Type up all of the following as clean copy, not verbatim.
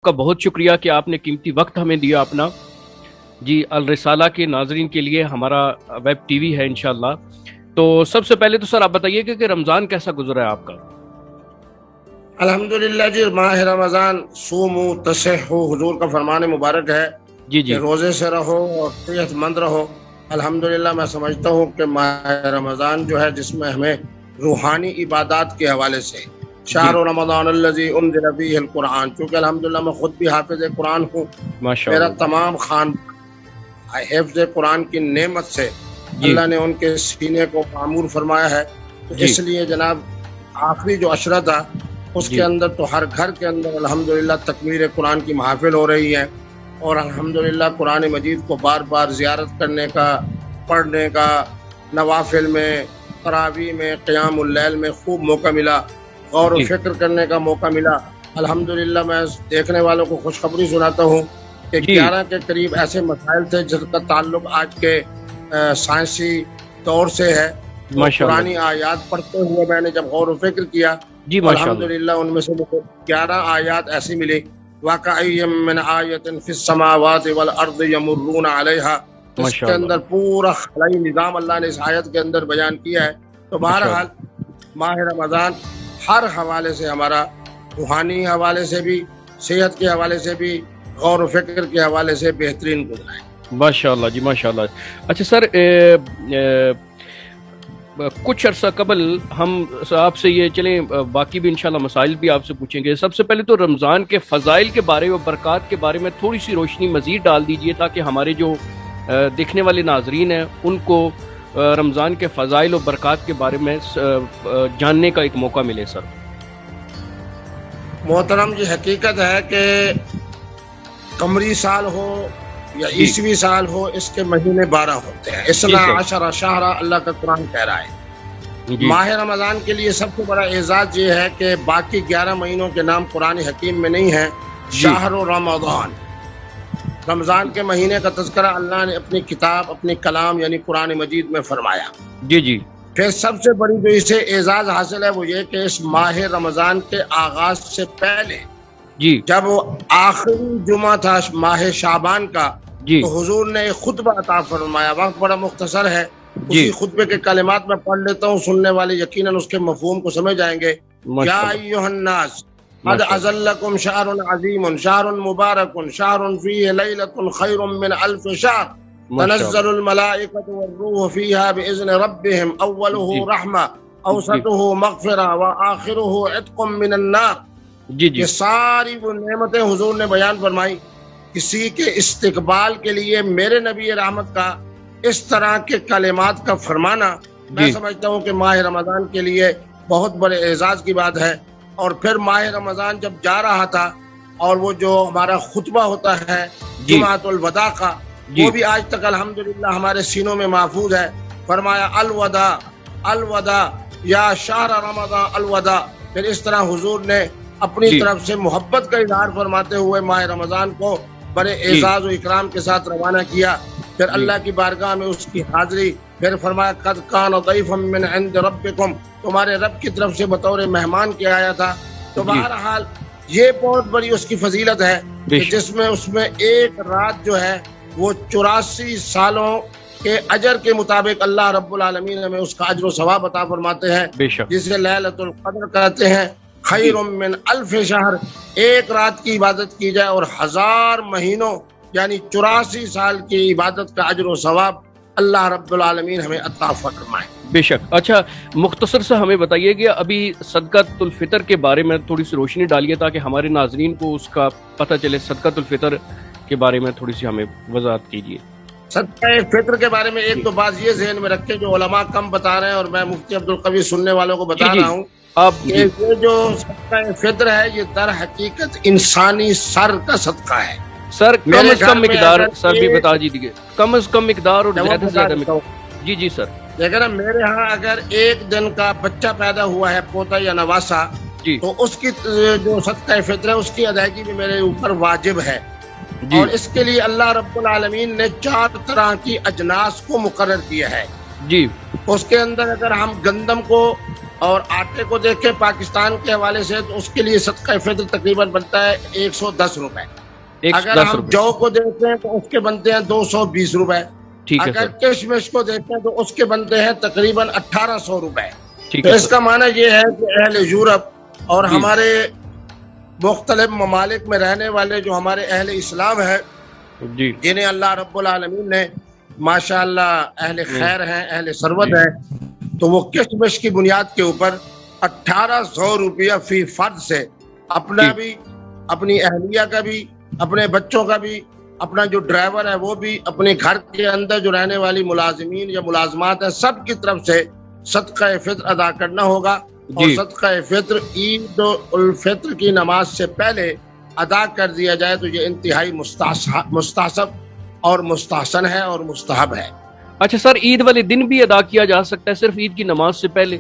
کا بہت شکریہ کہ آپ نے قیمتی وقت ہمیں دیا اپنا. جی الرسالہ کے ناظرین کے لیے ہمارا ویب ٹی وی ہے انشاءاللہ. تو سب سے پہلے تو سر آپ بتائیے کہ رمضان کیسا گزرا ہے آپ کا؟ الحمدللہ جی، ماہ رمضان سومو تصحو، حضور کا فرمان مبارک ہے جی کہ روزے سے رہو اور صحت مند رہو. الحمدللہ میں سمجھتا ہوں کہ ماہ رمضان جو ہے جس میں ہمیں روحانی عبادات کے حوالے سے شہر رمضان الذی انزل فیہ القرآن، چونکہ الحمدللہ میں خود بھی حافظ قرآن ہوں، میرا تمام خان حفظ قرآن کی نعمت سے اللہ نے ان کے سینے کو معمور فرمایا ہے. تو اس لیے جناب آخری جو عشرہ تھا اس کے اندر تو ہر گھر کے اندر الحمدللہ تکبیر قرآن کی محافل ہو رہی ہے، اور الحمدللہ قرآن مجید کو بار بار زیارت کرنے کا، پڑھنے کا، نوافل میں، تراویح میں، قیام اللیل میں خوب موقع ملا، غور و فکر کرنے کا موقع ملا. الحمدللہ میں دیکھنے والوں کو خوشخبری سناتا ہوں کہ 11 کے قریب ایسے مسائل تھے جس کا تعلق آج کے سائنسی دور سے ہے. پرانی آیات پڑھتے ہوئے میں نے جب غور و فکر کیا، الحمدللہ ان میں سے 11 آیات ایسی ملی، وَكَأَيٍّ مِّنْ آیَةٍ فِي السَّمَاوَاتِ وَالْأَرْضِ يَمُرُّونَ عَلَيْهَا. اس کے اندر پورا خلائی نظام اللہ نے اس آیت کے اندر بیان کیا ہے. تو بہرحال ماہ رمضان ہر حوالے سے ہمارا، روحانی حوالے سے بھی، صحت کے حوالے سے بھی، غور و فکر کے حوالے سے بہترین گزرا ہے. ماشاءاللہ جی ماشاءاللہ. اچھا سر، کچھ عرصہ قبل ہم آپ سے یہ چلیں، باقی بھی انشاءاللہ مسائل بھی آپ سے پوچھیں گے. سب سے پہلے تو رمضان کے فضائل کے بارے اور برکات کے بارے میں تھوڑی سی روشنی مزید ڈال دیجئے تاکہ ہمارے جو دیکھنے والے ناظرین ہیں ان کو رمضان کے فضائل اور برکات کے بارے میں جاننے کا ایک موقع ملے. سر محترم جی، حقیقت ہے کہ قمری سال ہو یا عیسوی سال ہو، اس کے مہینے 12 ہوتے ہیں. اسنا عشر شہرا اللہ کا قرآن کہہ رہا ہے. ماہ رمضان کے لیے سب سے بڑا اعزاز یہ ہے کہ باقی 11 مہینوں کے نام قرآن حکیم میں نہیں ہیں. شہر رمضان، رمضان کے مہینے کا تذکرہ اللہ نے اپنی کتاب، اپنی کلام یعنی قرآن مجید میں فرمایا. جی. پھر سب سے بڑی جو اسے اعزاز حاصل ہے وہ یہ کہ اس ماہ رمضان کے آغاز سے پہلے جب آخری جمعہ تھا ماہ شعبان کا، تو حضور نے ایک خطبہ عطا فرمایا. وقت بڑا مختصر ہے، اسی خطبے کے کلمات میں پڑھ لیتا ہوں، سننے والے یقیناً اس کے مفہوم کو سمجھ جائیں گے. یا ایھا الناس قد اذلکم شہر عظیم شہر مبارک شہر فیہ لیلۃ خیر من الف شہر تنزل الملائکۃ والروح فیہا باذن ربہم اولہ رحمہ اوسطہ مغفرہ وآخرہ عتق من النار. یہ ساری وہ نعمتیں حضور نے بیان فرمائی. کسی کے استقبال کے لیے میرے نبی رحمت کا اس طرح کے کلمات کا فرمانا، میں سمجھتا ہوں کہ ماہ رمضان کے لیے بہت بڑے اعزاز کی بات ہے. اور پھر ماہ رمضان جب جا رہا تھا اور وہ جو ہمارا خطبہ ہوتا ہے جمعۃ الوداع کا، وہ بھی آج تک الحمدللہ ہمارے سینوں میں محفوظ ہے. فرمایا الوداع الوداع یا شہر رمضان الوداع. پھر اس طرح حضور نے اپنی طرف سے محبت کا اظہار فرماتے ہوئے ماہ رمضان کو بڑے اعزاز و اکرام کے ساتھ روانہ کیا. پھر اللہ کی بارگاہ میں اس کی حاضری. پھر فرمایا قد کان ضیفا من عند ربکم، تمہارے رب کی طرف سے بطور مہمان کے آیا تھا. تو بہرحال یہ بہت بڑی اس کی فضیلت ہے کہ جس میں اس میں ایک رات جو ہے وہ 84 سالوں کے اجر کے مطابق اللہ رب العالمین ہمیں اس کا اجر و ثواب عطا فرماتے ہیں، جسے لیلۃ القدر کہتے ہیں. خیر من الف شہر، ایک رات کی عبادت کی جائے اور 1000 مہینوں یعنی 84 سال کی عبادت کا اجر و ثواب اللہ رب العالمین ہمیں عطا فرمائے. بے شک. اچھا مختصر سے ہمیں بتائیے کہ ابھی صدقۃ الفطر کے بارے میں تھوڑی سی روشنی ڈالیے تاکہ ہمارے ناظرین کو اس کا پتہ چلے. صدقۃ الفطر کے بارے میں تھوڑی سی ہمیں وضاحت کیجیے. صدقہ فطر کے بارے میں ایک تو بات یہ ذہن میں رکھیں جو علماء کم بتا رہے ہیں اور میں مفتی عبدالقوی سننے والوں کو بتا رہا ہوں کہ یہ جو صدقہ فطر ہے یہ در حقیقت انسانی سر کا صدقہ ہے. سر کم از کم مقدار سر بھی بتا دیجیے، کم از کم مقدار اور زیادہ سے زیادہ مقدار. جی سر. لیکن میرے ہاں اگر ایک دن کا بچہ پیدا ہوا ہے، پوتا یا نواسا، تو اس کی جو صدقہ فطر ہے اس کی ادائیگی بھی میرے اوپر واجب ہے. اور اس کے لیے اللہ رب العالمین نے 4 طرح کی اجناس کو مقرر کیا ہے. اس کے اندر اگر ہم گندم کو اور آٹے کو دیکھیں پاکستان کے حوالے سے تو اس کے لیے صدقہ فطر تقریباً بنتا ہے 110 روپے. اگر ہم جو کو دیکھیں تو اس کے بنتے ہیں 220 روپے. اگر کشمش کو دیکھیں تو اس کے بنتے ہیں تقریباً 1800 روپے. تو اس کا معنی یہ ہے کہ اہل یورپ اور ہمارے مختلف ممالک میں رہنے والے جو ہمارے اہل اسلام ہیں جنہیں اللہ رب العالمین نے ماشاءاللہ اہل خیر ہیں، اہل ثروت ہیں، تو وہ کشمش کی بنیاد کے اوپر 1800 روپیہ فی فرد سے اپنا بھی، اپنی اہلیہ کا بھی، اپنے بچوں کا بھی، اپنا جو ڈرائیور ہے وہ بھی، اپنے گھر کے اندر جو رہنے والی ملازمین یا ملازمات ہیں سب کی طرف سے صدقہ فطر ادا کرنا ہوگا. اور صدقہ فطر عید الفطر کی نماز سے پہلے ادا کر دیا جائے تو یہ انتہائی مستحسب اور مستحسن ہے اور مستحب ہے. اچھا سر، عید والے دن بھی ادا کیا جا سکتا ہے صرف عید کی نماز سے پہلے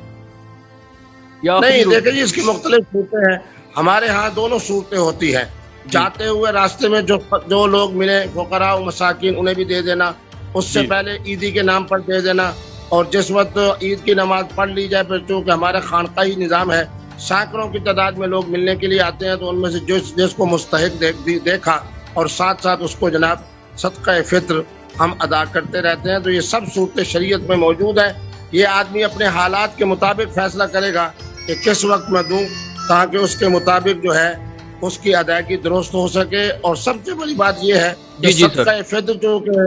یا نہیں؟ دیکھیں جی، اس کی مختلف صورتیں ہیں. ہمارے ہاں دونوں صورتیں ہوتی ہیں. جاتے ہوئے راستے میں جو لوگ ملے فقراء و مساکین انہیں بھی دے دینا، اس سے پہلے عیدی کے نام پر دے دینا. اور جس وقت عید کی نماز پڑھ لی جائے، پھر چونکہ ہمارا خانقاہی نظام ہے، سینکڑوں کی تعداد میں لوگ ملنے کے لیے آتے ہیں، تو ان میں سے جس کو مستحق دیکھا اور ساتھ ساتھ اس کو جناب صدقہ فطر ہم ادا کرتے رہتے ہیں. تو یہ سب صورتیں شریعت میں موجود ہیں. یہ آدمی اپنے حالات کے مطابق فیصلہ کرے گا کہ کس وقت میں دوں تاکہ اس کے مطابق جو ہے اس کی ادائیگی درست ہو سکے. اور سب سے بڑی بات یہ ہے کہ صدقہ فطر جو کہ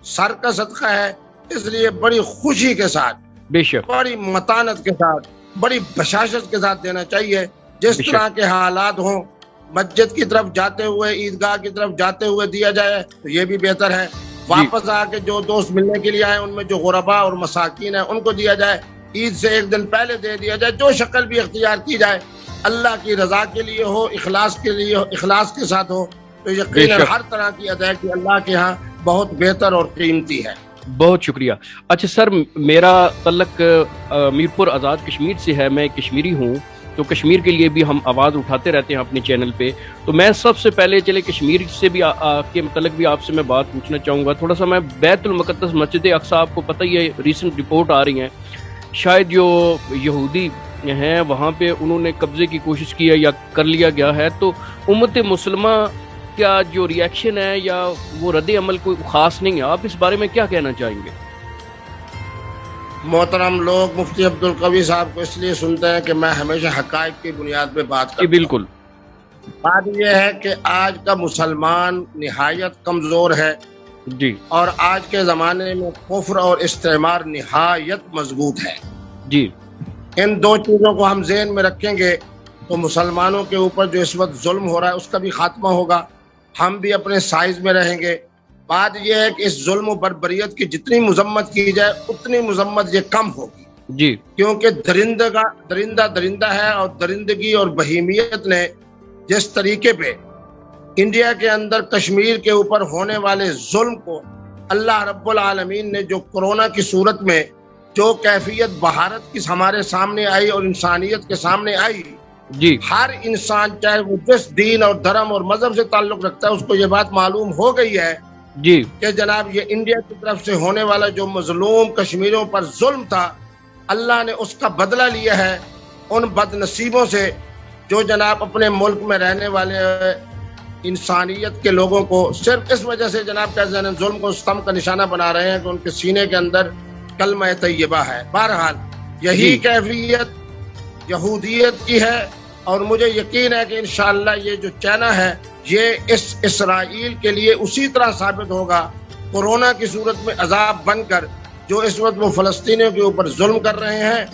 سر کا صدقہ ہے، اس لیے بڑی خوشی کے ساتھ، بے شک بڑی متانت کے ساتھ، بڑی بشاشت کے ساتھ دینا چاہیے. جس طرح کے حالات ہوں، مسجد کی طرف جاتے ہوئے، عیدگاہ کی طرف جاتے ہوئے دیا جائے تو یہ بھی بہتر ہے. واپس آ کے جو دوست ملنے کے لیے آئے ان میں جو غربا اور مساکین ہیں ان کو دیا جائے. عید سے ایک دن پہلے دے دیا جائے. جو شکل بھی اختیار کی جائے اللہ کی رضا کے لیے ہو، اخلاص کے لیے ہو، اخلاص کے ساتھ ہو، تو یقیناً ہر طرح کی ادائیگی اللہ کے ہاں بہت بہتر اور قیمتی ہے. بہت شکریہ. اچھا سر، میرا تعلق میرپور آزاد کشمیر سے ہے، میں کشمیری ہوں، تو کشمیر کے لیے بھی ہم آواز اٹھاتے رہتے ہیں اپنے چینل پہ. تو میں سب سے پہلے چلے کشمیر سے بھی کے متعلق بھی آپ سے میں بات پوچھنا چاہوں گا. تھوڑا سا میں بیت المقدس مسجد اقصیٰ، آپ کو پتہ ہی ہے ریسنٹ رپورٹ آ رہی ہیں، شاید جو یہودی ہیں وہاں پہ انہوں نے قبضے کی کوشش کی ہے یا کر لیا گیا ہے. تو امت مسلمہ کیا جو ری ایکشن ہے یا وہ رد عمل کوئی خاص نہیں ہے، آپ اس بارے میں کیا کہنا چاہیں گے؟ محترم لوگ مفتی عبدالقوی صاحب کو اس لیے سنتے ہیں کہ میں ہمیشہ حقائق کی بنیاد پہ بات کرتا ہوں. بالکل. بات یہ ہے کہ آج کا مسلمان نہایت کمزور ہے جی، اور آج کے زمانے میں کفر اور استعمار نہایت مضبوط ہے جی. ان دو چیزوں کو ہم ذہن میں رکھیں گے تو مسلمانوں کے اوپر جو اس وقت ظلم ہو رہا ہے اس کا بھی خاتمہ ہوگا، ہم بھی اپنے سائز میں رہیں گے. بات یہ ہے کہ اس ظلم و بربریت کی جتنی مذمت کی جائے اتنی مذمت یہ کم ہوگی جی، کیونکہ درندہ ہے، اور درندگی اور بہیمیت نے جس طریقے پہ انڈیا کے اندر کشمیر کے اوپر ہونے والے ظلم کو اللہ رب العالمین نے جو کورونا کی صورت میں جو کیفیت بھارت کی ہمارے سامنے آئی اور انسانیت کے سامنے آئی جی، ہر انسان چاہے وہ جس دین اور دھرم اور مذہب سے تعلق رکھتا ہے اس کو یہ بات معلوم ہو گئی ہے جی کہ جناب یہ انڈیا کی طرف سے ہونے والا جو مظلوم کشمیریوں پر ظلم تھا اللہ نے اس کا بدلہ لیا ہے ان بد نصیبوں سے جو جناب اپنے ملک میں رہنے والے انسانیت کے لوگوں کو صرف اس وجہ سے جناب کا ظلم کو ستم کا نشانہ بنا رہے ہیں کہ ان کے سینے کے اندر کلمہ طیبہ ہے. بہرحال یہی کیفیت یہودیت کی ہے اور مجھے یقین ہے کہ انشاءاللہ یہ جو چائنا ہے یہ اس اسرائیل کے لیے اسی طرح ثابت ہوگا کورونا کی صورت میں عذاب بن کر جو اس وقت وہ فلسطینیوں کے اوپر ظلم کر رہے ہیں.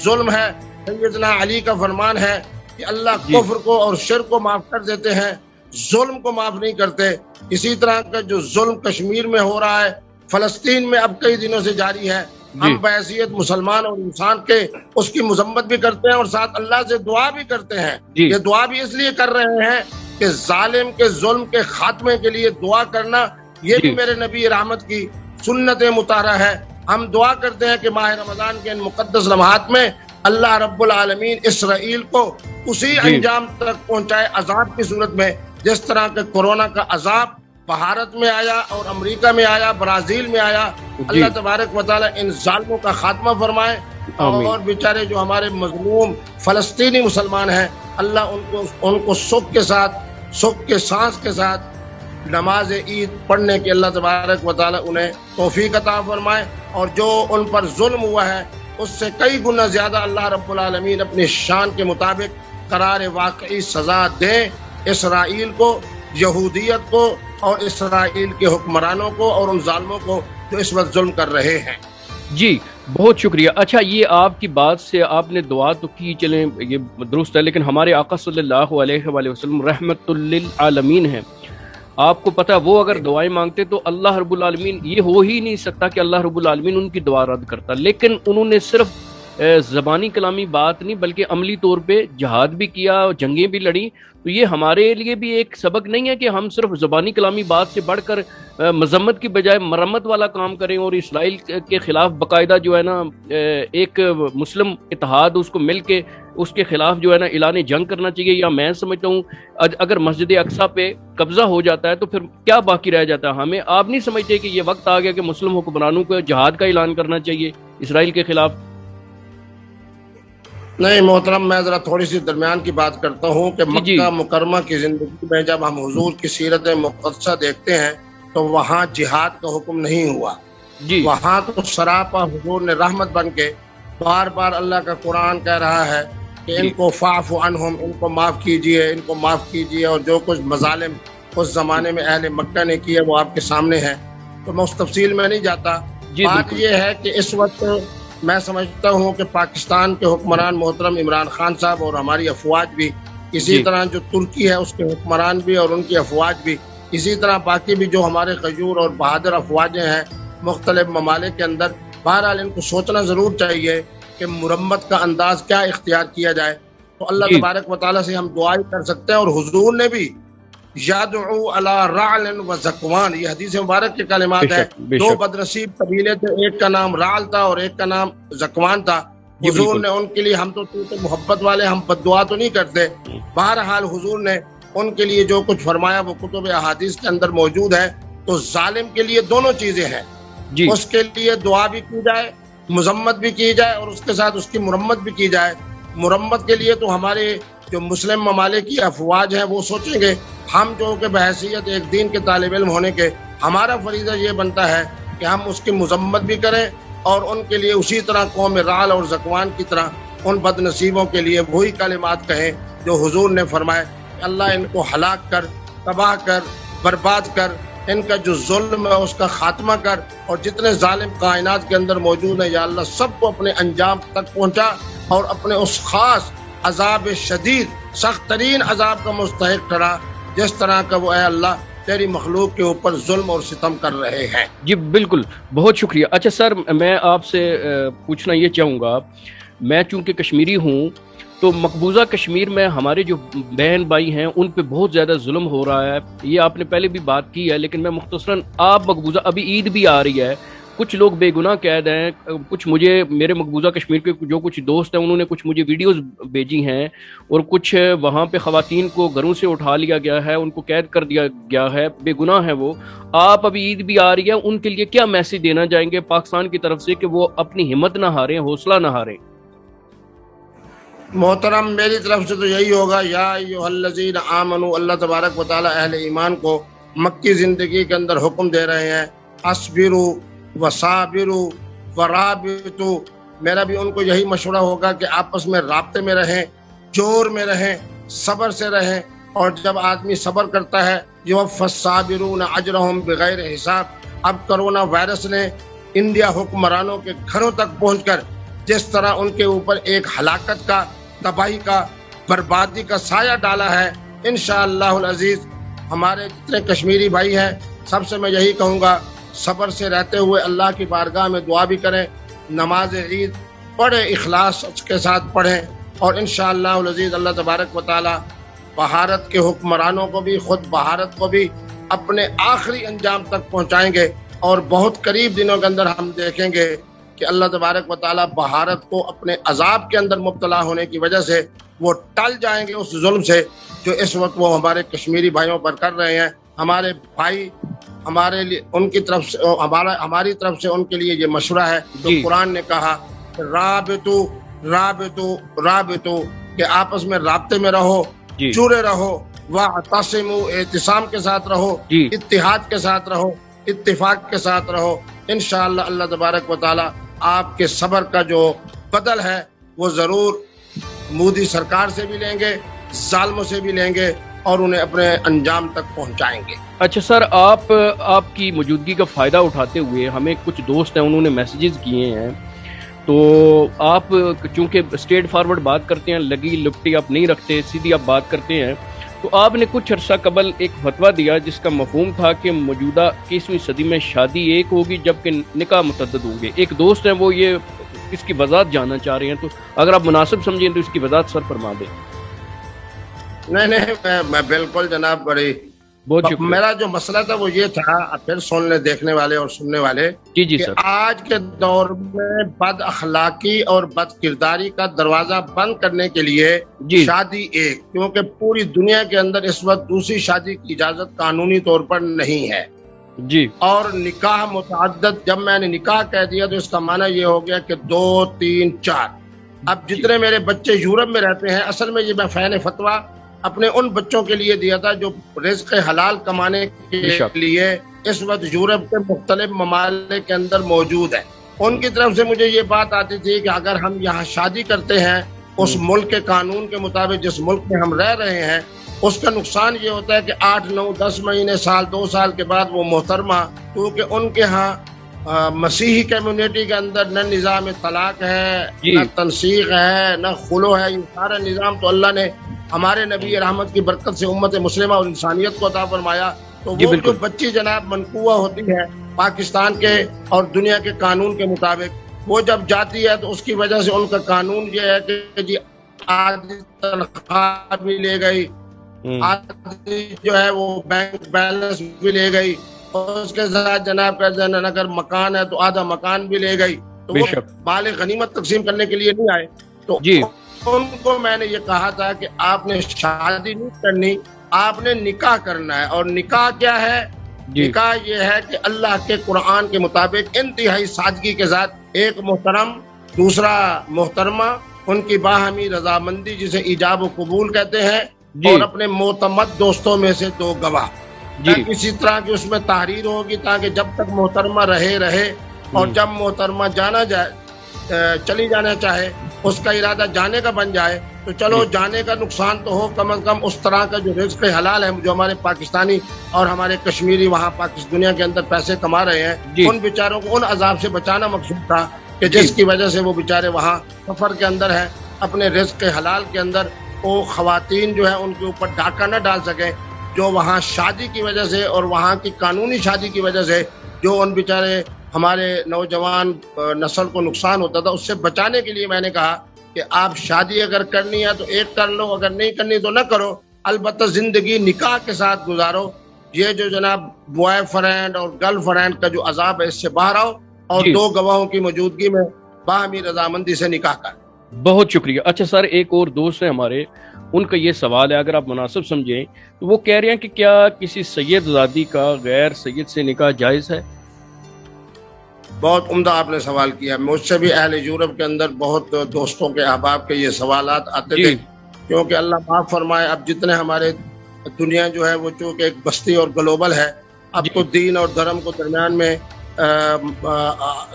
ظلم ہے. سیدنا علی کا فرمان ہے کہ اللہ کفر کو اور شرک کو معاف کر دیتے ہیں، ظلم کو معاف نہیں کرتے. اسی طرح کا جو ظلم کشمیر میں ہو رہا ہے فلسطین میں اب کئی دنوں سے جاری ہے، ہم بحیثیت مسلمان اور انسان کے اس کی مذمت بھی کرتے ہیں اور ساتھ اللہ سے دعا بھی کرتے ہیں. یہ دعا بھی اس لیے کر رہے ہیں کہ ظالم کے ظلم کے خاتمے کے لیے دعا کرنا یہ بھی میرے نبی رحمت کی سنت مطہرہ ہے. ہم دعا کرتے ہیں کہ ماہ رمضان کے ان مقدس لمحات میں اللہ رب العالمین اسرائیل کو اسی انجام تک پہنچائے عذاب کی صورت میں جس طرح کے کورونا کا عذاب بھارت میں آیا اور امریکہ میں آیا، برازیل میں آیا. اللہ تبارک و تعالی ان ظالموں کا خاتمہ فرمائے اور بیچارے جو ہمارے مظلوم فلسطینی مسلمان ہیں، اللہ ان کو سکھ کے سانس کے ساتھ نماز عید پڑھنے کی اللہ تبارک و تعالی انہیں توفیق عطا فرمائے، اور جو ان پر ظلم ہوا ہے اس سے کئی گنا زیادہ اللہ رب العالمین اپنی شان کے مطابق قرار واقعی سزا دیں اسرائیل کو، یہودیت کو، اور اسرائیل کے حکمرانوں کو اور ان ظالموں کو جو اس وقت ظلم کر رہے ہیں۔ جی بہت شکریہ۔ اچھا، یہ آپ کی بات سے آپ نے دعا تو کی، چلیں یہ درست ہے، لیکن ہمارے آقا صلی اللہ علیہ وآلہ وسلم رحمت للعالمین ہیں، آپ کو پتہ وہ اگر دعائیں مانگتے تو اللہ رب العالمین، یہ ہو ہی نہیں سکتا کہ اللہ رب العالمین ان کی دعا رد کرتا، لیکن انہوں نے صرف زبانی کلامی بات نہیں بلکہ عملی طور پہ جہاد بھی کیا، جنگیں بھی لڑیں، تو یہ ہمارے لیے بھی ایک سبق نہیں ہے کہ ہم صرف زبانی کلامی بات سے بڑھ کر مذمت کی بجائے مرمت والا کام کریں، اور اسرائیل کے خلاف باقاعدہ جو ہے نا ایک مسلم اتحاد اس کو مل کے اس کے خلاف جو ہے نا اعلان جنگ کرنا چاہیے۔ یا میں سمجھتا ہوں اگر مسجد اقصیٰ پہ قبضہ ہو جاتا ہے تو پھر کیا باقی رہ جاتا ہے ہمیں؟ آپ نہیں سمجھتے کہ یہ وقت آ گیا کہ مسلم حکمرانوں کو جہاد کا اعلان کرنا چاہیے اسرائیل کے خلاف؟ نہیں محترم، میں ذرا تھوڑی سی درمیان کی بات کرتا ہوں کہ مکہ مکرمہ کی زندگی میں جب ہم حضور کی سیرت مقدسہ دیکھتے ہیں تو وہاں جہاد کا حکم نہیں ہوا، وہاں تو سراپا حضور نے رحمت بن کے بار بار اللہ کا قرآن کہہ رہا ہے کہ ان کو فاعف عنہم، ان کو معاف کیجئے، ان کو معاف کیجئے، اور جو کچھ مظالم اس زمانے میں اہل مکہ نے کیے وہ آپ کے سامنے ہیں، تو میں اس تفصیل میں نہیں جاتا۔ بات یہ ہے کہ اس وقت میں سمجھتا ہوں کہ پاکستان کے حکمران محترم عمران خان صاحب اور ہماری افواج بھی اسی طرح، جو ترکی ہے اس کے حکمران بھی اور ان کی افواج بھی اسی طرح، باقی بھی جو ہمارے غیور اور بہادر افواجیں ہیں مختلف ممالک کے اندر، بہرحال ان کو سوچنا ضرور چاہیے کہ مرمت کا انداز کیا اختیار کیا جائے۔ تو اللہ تبارک و تعالیٰ سے ہم دعا ہی کر سکتے ہیں، اور حضور نے بھی یدعو علی رعل و زکوان، یہ حدیث مبارک کے کلمات ہیں، دو بدنصیب قبیلے تھے، ایک کا نام رعل تھا اور ایک کا نام زکوان تھا، حضور نے ان کے لیے، ہم تو محبت والے، ہم بد دعا تو نہیں کرتے، بہرحال حضور نے ان کے لیے جو کچھ فرمایا وہ کتب احادیث کے اندر موجود ہے۔ تو ظالم کے لیے دونوں چیزیں ہیں، اس کے لیے دعا بھی کی جائے، مذمت بھی کی جائے، اور اس کے ساتھ اس کی مرمت بھی کی جائے۔ مرمت کے لیے تو ہمارے جو مسلم ممالک کی افواج ہیں وہ سوچیں گے، ہم جو کہ بحیثیت ایک دین کے طالب علم ہونے کے ہمارا فریضہ یہ بنتا ہے کہ ہم اس کی مذمت بھی کریں، اور ان کے لیے اسی طرح قوم رعل اور زکوان کی طرح ان بد نصیبوں کے لیے وہی کلمات کہیں جو حضور نے فرمائے کہ اللہ ان کو ہلاک کر، تباہ کر، برباد کر، ان کا جو ظلم ہے اس کا خاتمہ کر، اور جتنے ظالم کائنات کے اندر موجود ہیں یا اللہ سب کو اپنے انجام تک پہنچا، اور اپنے اس خاص عذاب شدید، سخت ترین عذاب کا مستحق ٹھہرا جس طرح کا وہ اے اللہ تیری مخلوق کے اوپر ظلم اور ستم کر رہے ہیں۔ جی بالکل، بہت شکریہ۔ اچھا سر، میں آپ سے پوچھنا یہ چاہوں گا، میں چونکہ کشمیری ہوں تو مقبوضہ کشمیر میں ہمارے جو بہن بھائی ہیں ان پہ بہت زیادہ ظلم ہو رہا ہے، یہ آپ نے پہلے بھی بات کی ہے، لیکن میں مختصراً آپ مقبوضہ، ابھی عید بھی آ رہی ہے، کچھ لوگ بے گناہ قید ہیں، کچھ مجھے میرے مقبوضہ کشمیر کے جو کچھ دوست ہیں انہوں نے کچھ مجھے ویڈیوز بھیجی ہیں، اور کچھ وہاں پہ خواتین کو گھروں سے اٹھا لیا گیا ہے، ان کو قید کر دیا گیا ہے، بے گناہ ہیں وہ۔ آپ ابھی عید بھی آ رہی ہے، ان کے لیے کیا میسج دینا چاہیں گے پاکستان کی طرف سے کہ وہ اپنی ہمت نہ ہاریں، حوصلہ نہ ہاریں؟ محترم میری طرف سے تو یہی ہوگا، یا ایھا الذین آمنوا، اللہ تبارک و تعالی اہل ایمان کو مکی زندگی کے اندر حکم دے رہے ہیں، اصبروا وصابروا ورابطوا، میرا بھی ان کو یہی مشورہ ہوگا کہ آپس میں رابطے میں رہیں، جور میں رہیں، صبر سے رہیں، اور جب آدمی صبر کرتا ہے یوفی الصابرون اجرهم بغیر حساب۔ اب کرونا وائرس نے انڈیا حکمرانوں کے گھروں تک پہنچ کر جس طرح ان کے اوپر ایک ہلاکت کا، تباہی کا، بربادی کا سایہ ڈالا ہے، انشاءاللہ العزیز ہمارے جتنے کشمیری بھائی ہیں سب سے میں یہی کہوں گا، صبر سے رہتے ہوئے اللہ کی بارگاہ میں دعا بھی کریں، نماز عید پڑھیں، اخلاص کے ساتھ پڑھیں، اور انشاءاللہ العزیز اللہ تبارک و تعالی بھارت کے حکمرانوں کو بھی، خود بھارت کو بھی اپنے آخری انجام تک پہنچائیں گے، اور بہت قریب دنوں کے اندر ہم دیکھیں گے کہ اللہ تبارک و تعالی بھارت کو اپنے عذاب کے اندر مبتلا ہونے کی وجہ سے وہ ٹل جائیں گے اس ظلم سے جو اس وقت وہ ہمارے کشمیری بھائیوں پر کر رہے ہیں۔ ہمارے بھائی، ہمارے لیے ان کی طرف سے، ہماری طرف سے ان کے لیے یہ مشورہ ہے جو قرآن نے کہا کہ رابطو کہ آپس میں رابطے میں رہو، جڑے رہو، واعتصموا اعتصام کے ساتھ رہو، اتحاد کے ساتھ رہو، اتفاق کے ساتھ رہو. انشاءاللہ اللہ تبارک و تعالی آپ کے صبر کا جو بدل ہے وہ ضرور مودی سرکار سے بھی لیں گے، ظالموں سے بھی لیں گے اور انہیں اپنے انجام تک پہنچائیں گے. اچھا سر، آپ کی موجودگی کا فائدہ اٹھاتے ہوئے ہمیں کچھ دوست ہیں انہوں نے میسیجز کیے ہیں، تو آپ چونکہ اسٹریٹ فارورڈ بات کرتے ہیں، لگی لپٹی آپ نہیں رکھتے، سیدھی آپ بات کرتے ہیں، تو آپ نے کچھ عرصہ قبل ایک فتویٰ دیا جس کا مفہوم تھا کہ موجودہ 21ویں صدی میں شادی ایک ہوگی جبکہ نکاح متعدد ہوں گے. ایک دوست ہیں وہ یہ اس کی وضاحت جاننا چاہ رہے ہیں، تو اگر آپ مناسب سمجھیں تو اس کی وضاحت سر فرما دیں. نہیں میں بالکل جناب، بڑی بہت شکریہ. میرا جو مسئلہ تھا وہ یہ تھا، پھر سن لے دیکھنے والے اور سننے والے، جی کہ سر، آج کے دور میں بد اخلاقی اور بد کرداری کا دروازہ بند کرنے کے لیے شادی ایک، کیونکہ پوری دنیا کے اندر اس وقت دوسری شادی کی اجازت قانونی طور پر نہیں ہے جی، اور نکاح متعدد. جب میں نے نکاح کہہ دیا تو اس کا معنی یہ ہو گیا کہ 2 3 4. اب جتنے میرے بچے یورپ میں رہتے ہیں، اصل میں یہ میں فین فتویٰ اپنے ان بچوں کے لیے دیا تھا جو رزق حلال کمانے کے لیے اس وقت یورپ کے مختلف ممالک کے اندر موجود ہیں. ان کی طرف سے مجھے یہ بات آتی تھی کہ اگر ہم یہاں شادی کرتے ہیں اس ملک کے قانون کے مطابق، جس ملک میں ہم رہ رہے ہیں، اس کا نقصان یہ ہوتا ہے کہ 8 9 10 مہینے، سال 2 سال کے بعد وہ محترمہ، کیونکہ ان کے ہاں مسیحی کمیونٹی کے اندر نہ نظام طلاق ہے، نہ تنسیق ہے، نہ خلو ہے. یہ سارا نظام تو اللہ نے ہمارے نبی رحمت کی برکت سے امت مسلمہ اور انسانیت کو عطا فرمایا. تو وہ جو بچی جناب منقوہ ہوتی ہے پاکستان کے اور دنیا کے قانون کے مطابق، وہ جب جاتی ہے تو اس کی وجہ سے ان کا قانون یہ ہے کہ جی آدھی تنخواہ بھی لے گئی، آدھی جو ہے وہ بینک بیلنس بھی لے گئی، اور اس کے ساتھ جناب کا اگر مکان ہے تو آدھا مکان بھی لے گئی. تو وہ مال غنیمت تقسیم کرنے کے لیے نہیں آئے. تو ان کو میں نے یہ کہا تھا کہ آپ نے شادی نہیں کرنی، آپ نے نکاح کرنا ہے. اور نکاح کیا ہے؟ نکاح یہ ہے کہ اللہ کے قرآن کے مطابق انتہائی سادگی کے ساتھ ایک محترم، دوسرا محترمہ، ان کی باہمی رضامندی جسے ایجاب و قبول کہتے ہیں، اور اپنے معتمد دوستوں میں سے 2 گواہ. کسی طرح کی اس میں تحریر ہوگی تاکہ جب تک محترمہ رہے اور جب محترمہ چلی جانا چاہے، اس کا ارادہ جانے کا بن جائے تو چلو جانے کا نقصان تو ہو، کم از کم اس طرح کا جو رزق حلال ہے جو ہمارے پاکستانی اور ہمارے کشمیری وہاں دنیا کے اندر پیسے کما رہے ہیں، ان بیچاروں کو ان عذاب سے بچانا مقصود تھا کہ جس کی وجہ سے وہ بیچارے وہاں سفر کے اندر ہیں، اپنے رزق حلال کے اندر وہ خواتین جو ہے ان کے اوپر ڈاکہ نہ ڈال سکیں، جو وہاں شادی کی وجہ سے اور وہاں کی قانونی شادی کی وجہ سے جو ان بیچارے ہمارے نوجوان نسل کو نقصان ہوتا تھا، اس سے بچانے کے لیے میں نے کہا کہ آپ شادی اگر کرنی ہے تو ایک کر لو، اگر نہیں کرنی تو نہ کرو، البتہ زندگی نکاح کے ساتھ گزارو. یہ جو جناب بوائے فرینڈ اور گرل فرینڈ کا جو عذاب ہے اس سے باہر آؤ اور 2 گواہوں کی موجودگی میں باہمی رضامندی سے نکاح کر. بہت شکریہ. اچھا سر، ایک اور دوست ہیں ہمارے، ان کا یہ سوال ہے، اگر آپ مناسب سمجھیں تو وہ کہہ رہے ہیں کہ کیا کسی سید زادی کا غیر سید سے نکاح جائز ہے؟ بہت عمدہ آپ نے سوال کیا. مجھ سے بھی اہل یورپ کے اندر بہت دوستوں کے احباب کے یہ سوالات آتے تھے، کیونکہ اللہ معاف فرمائے اب جتنے ہمارے دنیا جو ہے وہ چونکہ ایک بستی اور گلوبل ہے، اب تو دین اور دھرم کو درمیان میں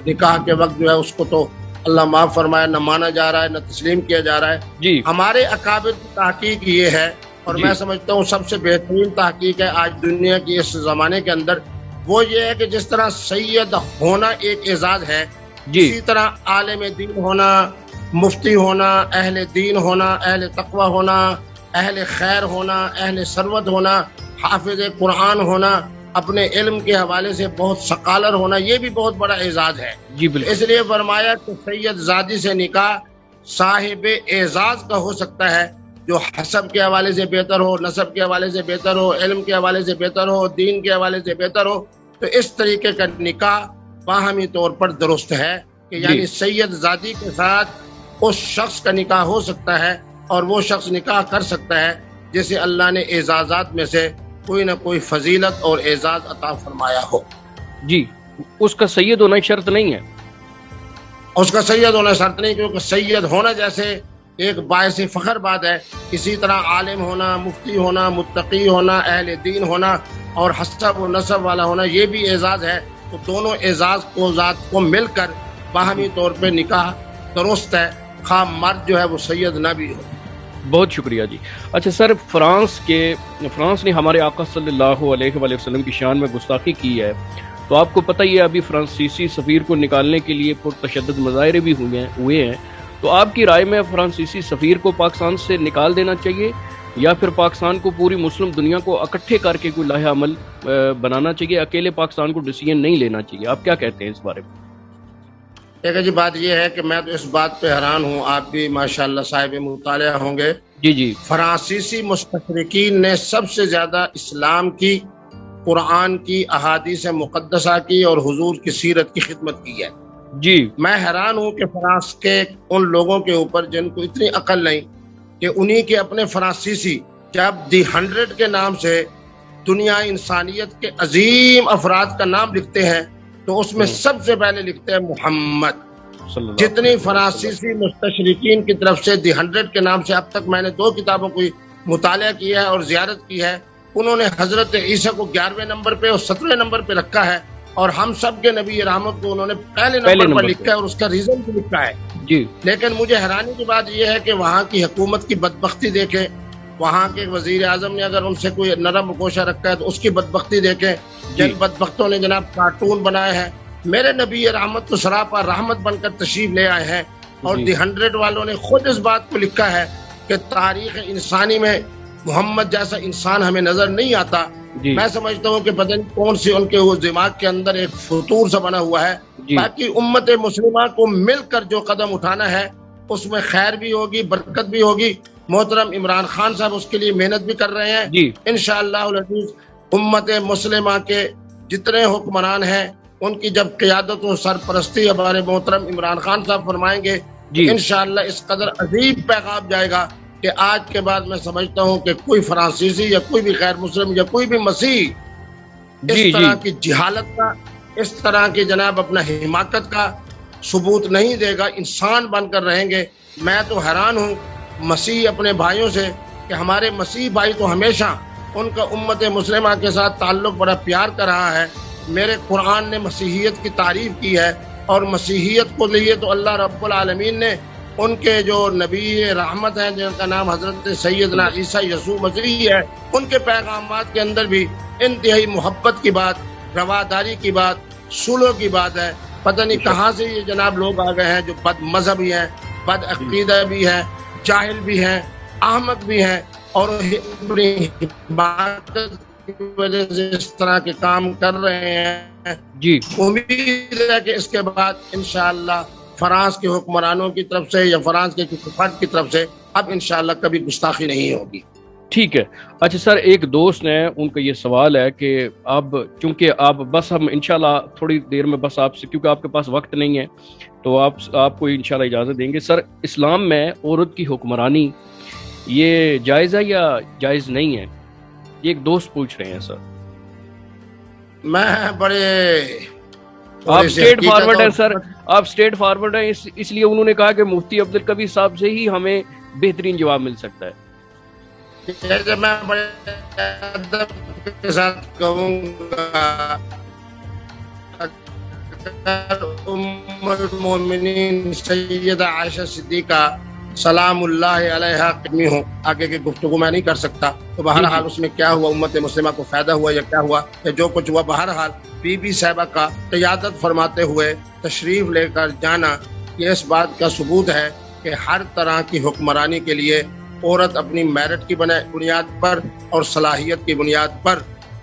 نکاح کے وقت جو ہے اس کو تو اللہ معاف فرمائے نہ مانا جا رہا ہے نہ تسلیم کیا جا رہا ہے. ہمارے اکابر کی تحقیق یہ ہے، اور میں سمجھتا ہوں سب سے بہترین تحقیق ہے آج دنیا کی اس زمانے کے اندر، وہ یہ ہے کہ جس طرح سید ہونا ایک اعزاز ہے، اسی طرح عالم دین ہونا، مفتی ہونا، اہل دین ہونا، اہل تقوی ہونا، اہل خیر ہونا، اہل ثروت ہونا، حافظ قرآن ہونا، اپنے علم کے حوالے سے بہت سکالر ہونا، یہ بھی بہت بڑا اعزاز ہے. اس لیے فرمایا کہ سید زادی سے نکاح صاحب اعزاز کا ہو سکتا ہے، جو حسب کے حوالے سے بہتر ہو، نسب کے حوالے سے بہتر ہو، علم کے حوالے سے بہتر ہو، دین کے حوالے سے بہتر ہو. تو اس طریقے کا نکاح باہمی طور پر درست ہے کہ یعنی سید زادی کے ساتھ اس شخص کا نکاح ہو سکتا ہے، اور وہ شخص نکاح کر سکتا ہے جسے اللہ نے اعزازات میں سے کوئی نہ کوئی فضیلت اور اعزاز عطا فرمایا ہو. اس کا سید ہونا شرط نہیں ہے. اس کا سید ہونا شرط نہیں، کیونکہ سید ہونا جیسے ایک باعث فخر بات ہے، اسی طرح عالم ہونا، مفتی ہونا، متقی ہونا، اہل دین ہونا اور حسب و نسب والا ہونا یہ بھی اعزاز ہے۔ تو دونوں اعزاز کو ذات کو مل کر باہمی طور پہ نکاح درست ہے، خواہ مرد جو ہے وہ سید نہ بھی ہو۔ بہت شکریہ جی۔ اچھا سر، فرانس نے ہمارے آقا صلی اللہ علیہ وآلہ وسلم کی شان میں گستاخی کی ہے، تو آپ کو پتہ ہی ہے ابھی فرانسیسی سفیر کو نکالنے کے لیے پرتشدد مظاہرے بھی ہوئے ہیں، تو آپ کی رائے میں فرانسیسی سفیر کو پاکستان سے نکال دینا چاہیے یا پھر پاکستان کو پوری مسلم دنیا کو اکٹھے کر کے کوئی لاہ عمل بنانا چاہیے، اکیلے پاکستان کو ڈیسیژن نہیں لینا چاہیے؟ آپ کیا کہتے ہیں اس بارے میں؟ دیکھیں جی، بات یہ ہے کہ میں تو اس بات پہ حیران ہوں، آپ بھی ماشاءاللہ صاحب مطالعہ ہوں گے۔ جی فرانسیسی مستشرقین نے سب سے زیادہ اسلام کی، قرآن کی، احادیث مقدسہ کی اور حضور کی سیرت کی خدمت کی ہے۔ جی میں حیران ہوں کہ فرانس کے ان لوگوں کے اوپر جن کو اتنی عقل نہیں کہ انہی کے اپنے فرانسیسی جب دی 100 کے نام سے دنیا انسانیت کے عظیم افراد کا نام لکھتے ہیں تو اس میں سب سے پہلے لکھتے ہیں محمد۔ جتنی فرانسیسی مستشرقین کی طرف سے دی 100 کے نام سے اب تک میں نے 2 کتابوں کو مطالعہ کیا ہے اور زیارت کی ہے، انہوں نے حضرت عیسیٰ کو 11ویں نمبر پہ اور 17ویں نمبر پہ رکھا ہے، اور ہم سب کے نبی رحمت کو انہوں نے پہلے نمبر پر لکھا ہے اور اس کا ریزن بھی لکھا ہے۔ جی لیکن مجھے حیرانی کی بات یہ ہے کہ وہاں کی حکومت کی بدبختی دیکھیں، وہاں کے وزیر اعظم نے اگر ان سے کوئی نرم گوشہ رکھا ہے تو اس کی بدبختی دیکھیں۔ جن بدبختوں نے جناب کارٹون بنائے ہیں، میرے نبی رحمت تو سراپا رحمت بن کر تشریف لے آئے ہیں، اور دی 100 والوں نے خود اس بات کو لکھا ہے کہ تاریخ انسانی میں محمد جیسا انسان ہمیں نظر نہیں آتا۔ میں سمجھتا ہوں کہ پتہ نہیں کون سی ان کے وہ دماغ کے اندر ایک فطور سا بنا ہوا ہے۔ باقی امت مسلمہ کو مل کر جو قدم اٹھانا ہے اس میں خیر بھی ہوگی، برکت بھی ہوگی۔ محترم عمران خان صاحب اس کے لیے محنت بھی کر رہے ہیں۔ انشاءاللہ العزیز امت مسلمہ کے جتنے حکمران ہیں ان کی جب قیادت و سرپرستی ہمارے محترم عمران خان صاحب فرمائیں گے انشاءاللہ اس قدر عظیم پیغام جائے گا کہ آج کے بعد میں سمجھتا ہوں کہ کوئی فرانسیسی یا کوئی بھی غیر مسلم یا کوئی بھی مسیح اس طرح کی جہالت کا، اس طرح کی جناب اپنا حماقت کا ثبوت نہیں دے گا، انسان بن کر رہیں گے۔ میں تو حیران ہوں مسیح اپنے بھائیوں سے کہ ہمارے مسیح بھائی تو ہمیشہ ان کا امت مسلمہ کے ساتھ تعلق بڑا پیار کا رہا ہے۔ میرے قرآن نے مسیحیت کی تعریف کی ہے، اور مسیحیت کو لیے تو اللہ رب العالمین نے ان کے جو نبی رحمت ہیں جن کا نام حضرت سیدنا عیسیٰ یسوع مسیح ہے، ان کے پیغامات کے اندر بھی انتہائی محبت کی بات، رواداری کی بات، صلح کی بات ہے۔ پتہ نہیں کہاں سے یہ جناب لوگ آ گئے ہیں جو بد مذہبی ہیں، بد عقیدہ بھی ہیں، جاہل بھی ہیں، احمق بھی ہیں، اور اپنی حماقت کی وجہ سے اس طرح کے کام کر رہے ہیں۔ امید ہے کہ اس کے بعد انشاءاللہ فرانس کے حکمرانوں کی طرف سے یا فرانس کے کسی فرد کی طرف سے اب انشاءاللہ کبھی گستاخی نہیں ہوگی۔ ٹھیک ہے۔ اچھا سر، ایک دوست نے ان کا یہ سوال ہے کہ اب چونکہ آپ بس ہم انشاءاللہ تھوڑی دیر میں بس آپ سے، کیونکہ آپ کے پاس وقت نہیں ہے تو آپ کو انشاءاللہ اجازت دیں گے۔ سر، اسلام میں عورت کی حکمرانی یہ جائز ہے یا جائز نہیں ہے؟ یہ ایک دوست پوچھ رہے ہیں سر۔ میں بڑے آپ اسٹیٹ فارورڈ ہیں سر، آپ اسٹیٹ فارورڈ ہیں، اس لیے انہوں نے کہا کہ مفتی عبدالکبیر صاحب سے ہی ہمیں بہترین جواب مل سکتا ہے۔ میں بڑے ادب کے ساتھ کہوں گا، ام المومنین سیدہ عائشہ صدیقہ سلام اللہ علیہا قدمی ہوں، آگے کی گفتگو میں نہیں کر سکتا، تو بہرحال اس میں کیا ہوا، امت مسلمہ کو فائدہ ہوا یا کیا ہوا یا جو کچھ ہوا، بہرحال بی بی صاحبہ کا قیادت فرماتے ہوئے تشریف لے کر جانا یہ اس بات کا ثبوت ہے کہ ہر طرح کی حکمرانی کے لیے عورت اپنی میرٹ کی بنیاد پر اور صلاحیت کی بنیاد پر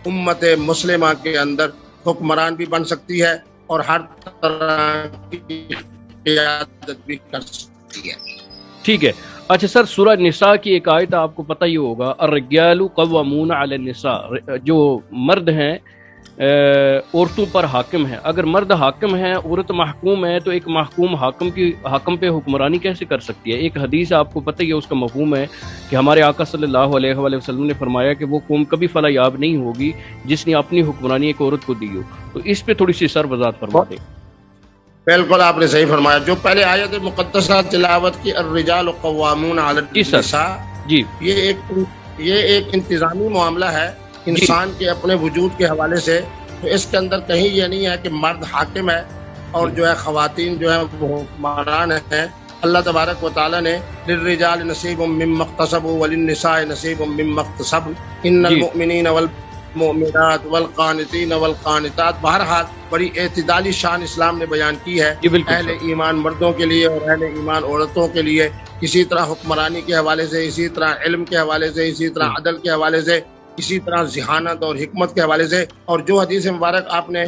امت مسلمہ کے اندر حکمران بھی بن سکتی ہے اور ہر طرح کی قیادت بھی کر سکتی ہے۔ ٹھیک ہے۔ اچھا سر، سورہ نساء کی ایک آیت آپ کو پتہ ہی ہوگا، الرجال قوامون علی النساء، جو مرد ہیں عورتوں پر حاکم ہیں۔ اگر مرد حاکم ہیں، عورت محکوم ہے، تو ایک محکوم حاکم پہ حکمرانی کیسے کر سکتی ہے؟ ایک حدیث آپ کو پتہ ہی ہے، اس کا مفہوم ہے کہ ہمارے آقا صلی اللہ علیہ وآلہ وسلم نے فرمایا کہ وہ قوم کبھی فلاح یاب نہیں ہوگی جس نے اپنی حکمرانی ایک عورت کو دی ہو۔ تو اس پہ تھوڑی سی سر وضاحت فرما دیں۔ بالکل آپ نے صحیح فرمایا. جو پہلے آیت مقدسہ تلاوت کی الرجال قوامون علی النساء، جی یہ ایک انتظامی معاملہ ہے انسان کے اپنے وجود کے حوالے سے. تو اس کے اندر کہیں یہ نہیں ہے کہ مرد حاکم ہے اور جو ہے خواتین جو ہے وہ حکمران ہیں. اللہ تبارک و تعالیٰ نے للرجال نصیب مما اکتسبوا وللنساء نصیب مما اکتسبن ان المؤمنین والمؤمنات والقانتین والقانتات. بہرحال بڑی اعتدالی شان اسلام نے بیان کی ہے اہل ایمان مردوں کے لیے اور اہل ایمان عورتوں کے لیے. اسی طرح حکمرانی کے حوالے سے، اسی طرح علم کے حوالے سے، اسی طرح عدل کے حوالے سے، اسی طرح ذہانت اور حکمت کے حوالے سے. اور جو حدیث مبارک آپ نے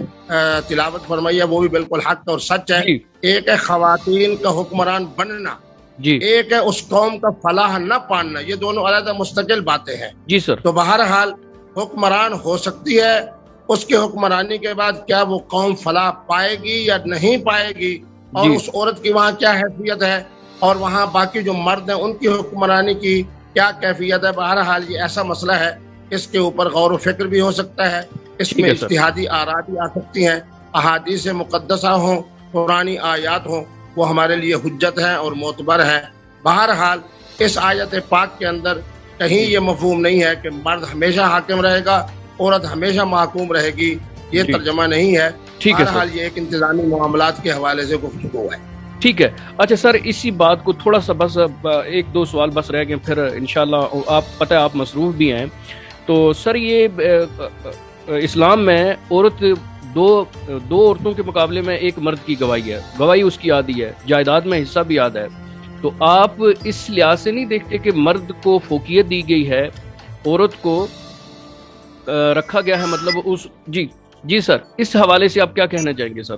تلاوت فرمائی ہے وہ بھی بالکل حق اور سچ ہے. ایک ہے خواتین کا حکمران بننا، ایک ہے اس قوم کا فلاح نہ پانا. یہ دونوں علیحدہ مستقل باتیں ہیں. جی سر. تو بہرحال حکمران ہو سکتی ہے، اس کے حکمرانی کے بعد کیا وہ قوم فلاح پائے گی یا نہیں پائے گی، اور اس عورت کی وہاں کیا حیثیت ہے، اور وہاں باقی جو مرد ہیں ان کی حکمرانی کی کیا کیفیت ہے. بہرحال یہ ایسا مسئلہ ہے، اس کے اوپر غور و فکر بھی ہو سکتا ہے، اس میں اجتہادی آراء بھی آ سکتی ہیں. احادیث مقدسہ ہوں، قرآنی آیات ہوں، وہ ہمارے لیے حجت ہیں اور معتبر ہیں. بہرحال اس آیت پاک کے اندر کہیں یہ مفہوم نہیں ہے کہ مرد ہمیشہ حاکم رہے گا، عورت ہمیشہ محکوم رہے گی. یہ ترجمہ نہیں ہے. بہرحال یہ ایک انتظامی معاملات کے حوالے سے گفتگو ہے. ٹھیک ہے. اچھا سر، اسی بات کو تھوڑا سا بس ایک دو سوال بس رہ گئے، پھر انشاءاللہ آپ پتہ ہے آپ مصروف بھی ہیں. تو سر یہ اسلام میں عورت دو عورتوں کے مقابلے میں ایک مرد کی گواہی ہے، گواہی اس کی آدھی ہے، جائیداد میں حصہ بھی آدھا ہے. تو آپ اس لحاظ سے نہیں دیکھتے کہ مرد کو فوقیت دی گئی ہے، عورت کو رکھا گیا ہے، مطلب اس جی سر، اس حوالے سے آپ کیا کہنا چاہیں گے سر؟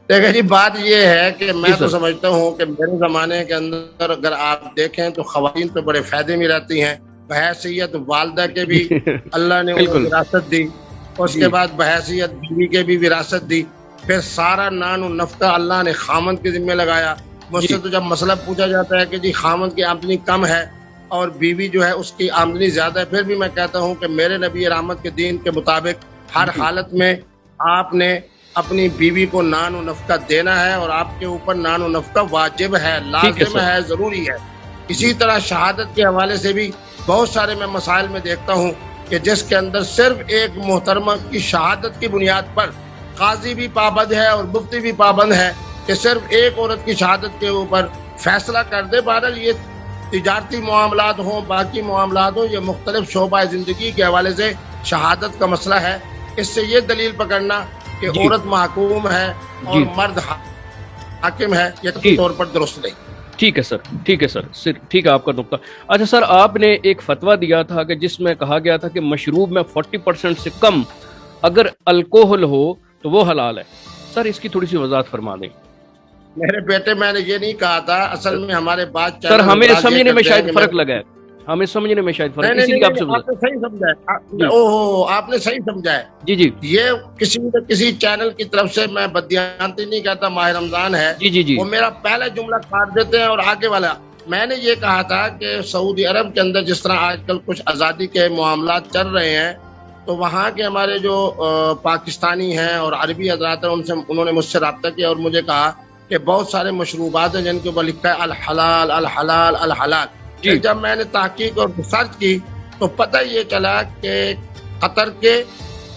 دیکھیں جی، بات یہ ہے کہ میں تو سمجھتا ہوں کہ میرے زمانے کے اندر اگر آپ دیکھیں تو خواتین تو بڑے فائدے میں رہتی ہیں. بحیثیت والدہ کے بھی اللہ نے انہیں وراثت دی، اس کے بعد بحیثیت بیوی کے بھی وراثت دی. پھر سارا نان و نفقہ اللہ نے خامند کے ذمہ لگایا. مجھ سے تو جب مسئلہ پوچھا جاتا ہے کہ جی خامند کی آمدنی کم ہے اور بیوی جو ہے اس کی آمدنی زیادہ ہے، پھر بھی میں کہتا ہوں کہ میرے نبی رحمت کے دین کے مطابق ہر حالت میں آپ نے اپنی بیوی کو نان و نفقہ دینا ہے، اور آپ کے اوپر نان و نفقہ واجب ہے، لازم ہے، ضروری ہے. اسی طرح شہادت کے حوالے سے بھی بہت سارے میں مسائل میں دیکھتا ہوں کہ جس کے اندر صرف ایک محترمہ کی شہادت کی بنیاد پر قاضی بھی پابند ہے اور مفتی بھی پابند ہے کہ صرف ایک عورت کی شہادت کے اوپر فیصلہ کر دے. بہرحال یہ تجارتی معاملات ہوں، باقی معاملات ہوں، یہ مختلف شعبہ زندگی کے حوالے سے شہادت کا مسئلہ ہے. اس سے یہ دلیل پکڑنا کہ عورت محکوم ہے اور مرد حاکم ہے، یہ طبی طور پر درست نہیں. ٹھیک ہے سر، ٹھیک ہے سر، ٹھیک ہے آپ کا نقطہ. اچھا سر، آپ نے ایک فتویٰ دیا تھا کہ جس میں کہا گیا تھا کہ مشروب میں 40% سے کم اگر الکوہل ہو تو وہ حلال ہے. سر اس کی تھوڑی سی وضاحت فرما دیں. میرے بیٹے میں نے یہ نہیں کہا تھا، اصل میں ہمارے بات سر ہمیں سمجھنے میں شاید فرق لگا ہے، ہمیں سمجھنے میں شاید فرق، اسی لیے آپ سے آپ نے صحیح سمجھا ہے. اوہو، آپ نے صحیح سمجھا ہے. جی یہ کسی چینل کی طرف سے میں بددیانتی نہیں کہتا، ماہ رمضان ہے، وہ میرا پہلا جملہ کاٹ دیتے ہیں اور آگے والا. میں نے یہ کہا تھا کہ سعودی عرب کے اندر جس طرح آج کل کچھ آزادی کے معاملات چل رہے ہیں، تو وہاں کے ہمارے جو پاکستانی ہیں اور عربی حضرات ہیں انہوں نے مجھ سے رابطہ کیا اور مجھے کہا کہ بہت سارے مشروبات ہیں جن کے اوپر لکھا ہے الحلال الحلال الحلال. جب میں نے تحقیق اور ریسرچ کی تو پتہ یہ چلا کہ قطر کے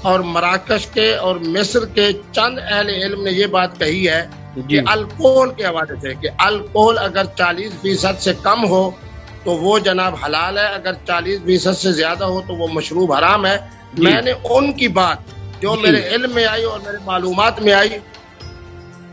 اور مراکش کے اور مصر کے چند اہل علم نے یہ بات کہی ہے کہ الکوہل کے حوالے سے کہ الکوہل اگر 40% سے کم ہو تو وہ جناب حلال ہے، اگر 40% سے زیادہ ہو تو وہ مشروب حرام ہے. میں نے ان کی بات جو میرے علم میں آئی اور میرے معلومات میں آئی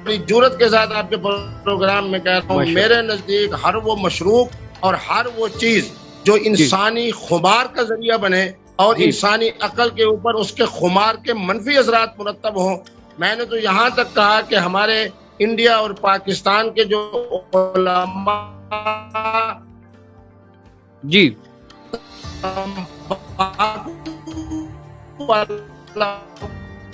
بڑی جرات کے ساتھ آپ کے پروگرام میں کہتا ہوں، میرے نزدیک ہر وہ مشروب اور ہر وہ چیز جو انسانی خمار کا ذریعہ بنے اور انسانی عقل کے اوپر اس کے خمار کے منفی اثرات مرتب ہوں. میں نے تو یہاں تک کہا کہ ہمارے انڈیا اور پاکستان کے جو علماء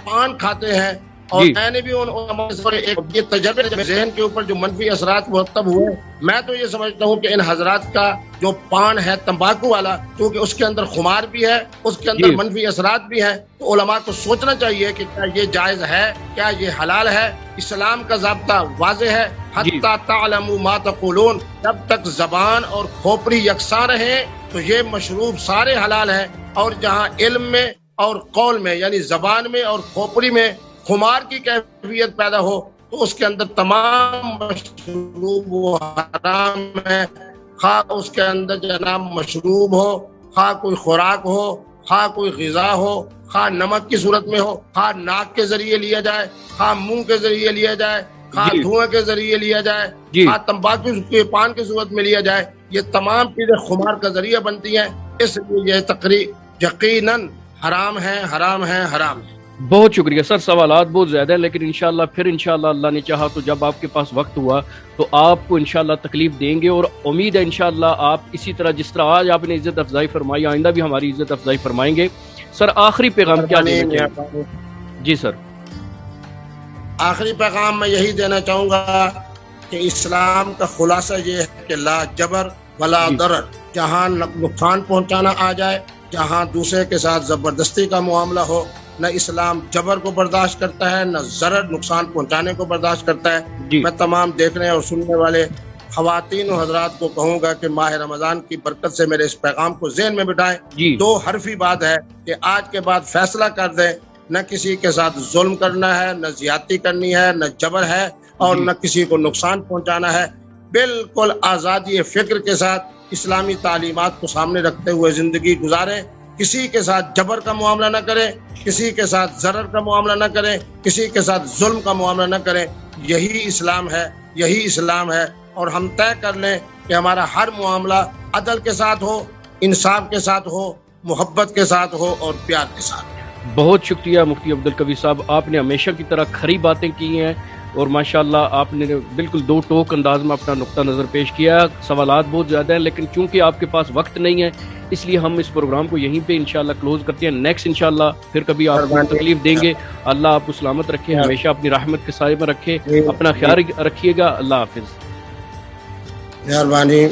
پان کھاتے ہیں اور میں نے بھی ان علماء سے یہ تجربے ذہن کے اوپر جو منفی اثرات مرتب ہوئے، میں تو یہ سمجھتا ہوں کہ ان حضرات کا جو پان ہے تمباکو والا، کیونکہ اس کے اندر خمار بھی ہے، اس کے اندر منفی اثرات بھی ہیں، تو علماء کو سوچنا چاہیے کہ کیا یہ جائز ہے، کیا یہ حلال ہے۔ اسلام کا ضابطہ واضح ہے، حتی تعلموا ما تقولون، جب تک زبان اور کھوپڑی یکساں رہیں تو یہ مشروب سارے حلال ہیں، اور جہاں علم میں اور قول میں یعنی زبان میں اور کھوپڑی میں خمار کی کیفیت پیدا ہو تو اس کے اندر تمام مشروب وہ حرام ہے، خواہ اس کے اندر جناب مشروب ہو، خواہ کوئی خوراک ہو، خواہ کوئی غذا ہو، خواہ نمک کی صورت میں ہو، خواہ ناک کے ذریعے لیا جائے، خواہ منہ کے ذریعے لیا جائے، خواہ دھوئیں کے ذریعے لیا جائے، خواہ تمباکو کے پان کی صورت میں لیا جائے، یہ تمام چیزیں خمار کا ذریعہ بنتی ہیں، اس لیے یہ تقریب یقیناً حرام ہے، حرام ہے، حرام ہے۔ بہت شکریہ سر، سوالات بہت زیادہ ہیں لیکن انشاءاللہ پھر انشاءاللہ اللہ نے چاہا تو جب آپ کے پاس وقت ہوا تو آپ کو انشاءاللہ تکلیف دیں گے، اور امید ہے انشاءاللہ آپ اسی طرح جس طرح آج آپ نے عزت افزائی فرمائی آئندہ بھی ہماری عزت افزائی فرمائیں گے۔ سر آخری پیغام کیا دینا چاہیں گے؟ جی سر، آخری پیغام میں یہی دینا چاہوں گا کہ اسلام کا خلاصہ یہ ہے کہ لا جبر ولا ضرر، جہاں نقصان پہنچانا آ جائے، جہاں دوسرے کے ساتھ زبردستی کا معاملہ ہو، نہ اسلام جبر کو برداشت کرتا ہے، نہ ضرر نقصان پہنچانے کو برداشت کرتا ہے۔ میں تمام دیکھنے اور سننے والے خواتین و حضرات کو کہوں گا کہ ماہ رمضان کی برکت سے میرے اس پیغام کو ذہن میں بٹھائیں۔ دو حرفی بات ہے کہ آج کے بعد فیصلہ کر دیں، نہ کسی کے ساتھ ظلم کرنا ہے، نہ زیادتی کرنی ہے، نہ جبر ہے، اور نہ کسی کو نقصان پہنچانا ہے۔ بالکل آزادی فکر کے ساتھ اسلامی تعلیمات کو سامنے رکھتے ہوئے زندگی گزاریں، کسی کے ساتھ جبر کا معاملہ نہ کریں، کسی کے ساتھ ضرر کا معاملہ نہ کریں، کسی کے ساتھ ظلم کا معاملہ نہ کریں۔ یہی اسلام ہے، یہی اسلام ہے، اور ہم طے کر لیں کہ ہمارا ہر معاملہ عدل کے ساتھ ہو، انصاف کے ساتھ ہو، محبت کے ساتھ ہو اور پیار کے ساتھ۔ بہت شکریہ مفتی عبدالقوی صاحب، آپ نے ہمیشہ کی طرح کھری باتیں کی ہیں اور ماشاءاللہ آپ نے بالکل دو ٹوک انداز میں اپنا نقطہ نظر پیش کیا۔ سوالات بہت زیادہ ہیں لیکن چونکہ آپ کے پاس وقت نہیں ہے اس لیے ہم اس پروگرام کو یہیں پہ انشاءاللہ کلوز کرتے ہیں۔ نیکسٹ انشاءاللہ پھر کبھی آپ کو تکلیف دیں گے۔ اللہ آپ کو سلامت رکھے، ہمیشہ اپنی رحمت کے سائے میں رکھے، اپنا خیال رکھیے گا۔ اللہ حافظ۔ مہربانی،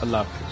اللہ حافظ۔